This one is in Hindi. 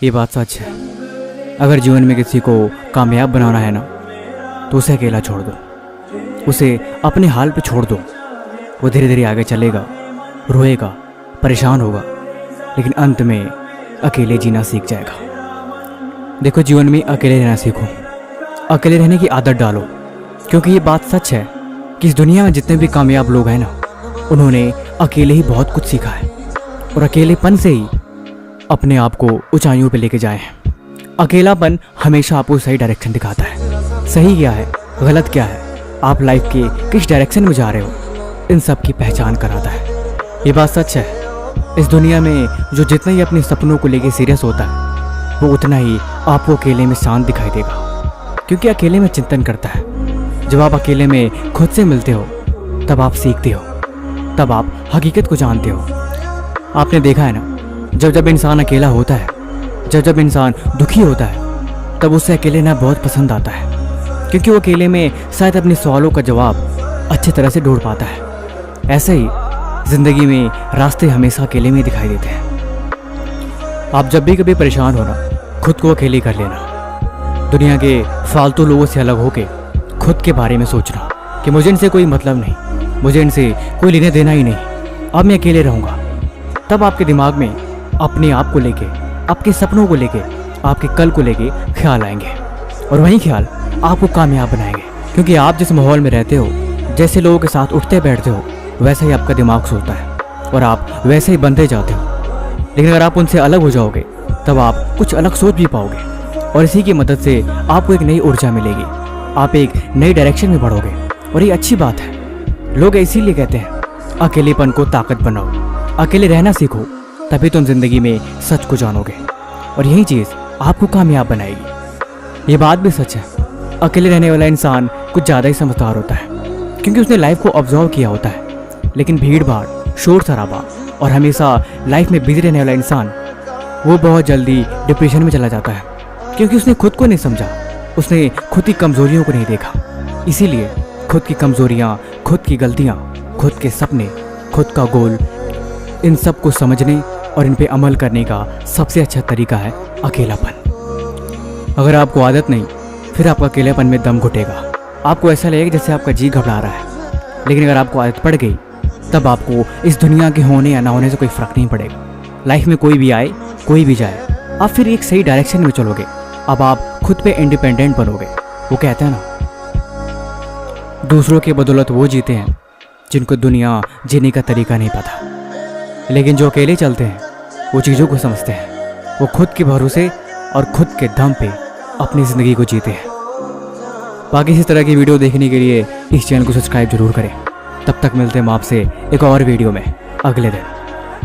ये बात सच है। अगर जीवन में किसी को कामयाब बनाना है ना, तो उसे अकेला छोड़ दो, उसे अपने हाल पे छोड़ दो। वो धीरे धीरे आगे चलेगा, रोएगा, परेशान होगा, लेकिन अंत में अकेले जीना सीख जाएगा। देखो, जीवन में अकेले रहना सीखो, अकेले रहने की आदत डालो, क्योंकि ये बात सच है कि इस दुनिया में जितने भी कामयाब लोग हैं ना, उन्होंने अकेले ही बहुत कुछ सीखा है और अकेलेपन से ही अपने आप को ऊंचाइयों पे लेके जाए हैं। अकेलापन हमेशा आपको सही डायरेक्शन दिखाता है। सही क्या है, गलत क्या है, आप लाइफ के किस डायरेक्शन में जा रहे हो, इन सब की पहचान कराता है। ये बात सच है, इस दुनिया में जो जितना ही अपने सपनों को लेके सीरियस होता है, वो उतना ही आपको अकेले में शांत दिखाई देगा, क्योंकि अकेले में चिंतन करता है। जब आप अकेले में खुद से मिलते हो, तब आप सीखते हो, तब आप हकीकत को जानते हो। आपने देखा है ना, जब जब इंसान अकेला होता है, जब जब इंसान दुखी होता है, तब उसे अकेले रहना बहुत पसंद आता है, क्योंकि वो अकेले में शायद अपने सवालों का जवाब अच्छी तरह से ढूंढ पाता है। ऐसे ही जिंदगी में रास्ते हमेशा अकेले में दिखाई देते हैं। आप जब भी कभी परेशान हो ना, खुद को अकेले कर लेना। दुनिया के फालतू लोगों से अलग होके खुद के बारे में सोचना कि मुझे इनसे कोई मतलब नहीं, मुझे इनसे कोई लेने देना ही नहीं, अब मैं अकेले रहूँगा। तब आपके दिमाग में अपने आप को लेके, आपके सपनों को लेके, आपके कल को लेके ख्याल आएंगे, और वही ख्याल आपको कामयाब बनाएंगे। क्योंकि आप जिस माहौल में रहते हो, जैसे लोगों के साथ उठते बैठते हो, वैसा ही आपका दिमाग सोचता है और आप वैसे ही बनते जाते हो। लेकिन अगर आप उनसे अलग हो जाओगे, तब आप कुछ अलग सोच भी पाओगे, और इसी की मदद से आपको एक नई ऊर्जा मिलेगी, आप एक नई डायरेक्शन में बढ़ोगे, और ये अच्छी बात है। लोग इसीलिए कहते हैं, अकेलेपन को ताकत बनाओ, अकेले रहना सीखो, तभी तुम जिंदगी में सच को जानोगे, और यही चीज़ आपको कामयाब बनाएगी। ये बात भी सच है, अकेले रहने वाला इंसान कुछ ज़्यादा ही समझदार होता है, क्योंकि उसने लाइफ को ऑब्जर्व किया होता है। लेकिन भीड़ भाड़, शोर शराबा और हमेशा लाइफ में बिजी रहने वाला इंसान, वो बहुत जल्दी डिप्रेशन में चला जाता है, क्योंकि उसने खुद को नहीं समझा, उसने खुद की कमजोरियों को नहीं देखा। इसीलिए खुद की कमजोरियाँ, खुद की गलतियाँ, खुद के सपने, खुद का गोल, इन सब को समझने और इन पे अमल करने का सबसे अच्छा तरीका है अकेलापन। अगर आपको आदत नहीं, फिर आपका अकेलेपन में दम घुटेगा, आपको ऐसा लगेगा जैसे आपका जी घबरा रहा है। लेकिन अगर आपको आदत पड़ गई, तब आपको इस दुनिया के होने या ना होने से कोई फ़र्क नहीं पड़ेगा। लाइफ में कोई भी आए, कोई भी जाए, आप फिर एक सही डायरेक्शन में चलोगे। अब आप खुद पे इंडिपेंडेंट बनोगे। वो कहते हैं ना, दूसरों की बदौलत वो जीते हैं जिनको दुनिया जीने का तरीका नहीं पता। लेकिन जो अकेले चलते हैं, वो चीज़ों को समझते हैं, वो खुद के भरोसे और खुद के दम पे अपनी ज़िंदगी को जीते हैं। बाकी इसी तरह की वीडियो देखने के लिए इस चैनल को सब्सक्राइब जरूर करें। तब तक मिलते हैं हम आपसे एक और वीडियो में अगले दिन।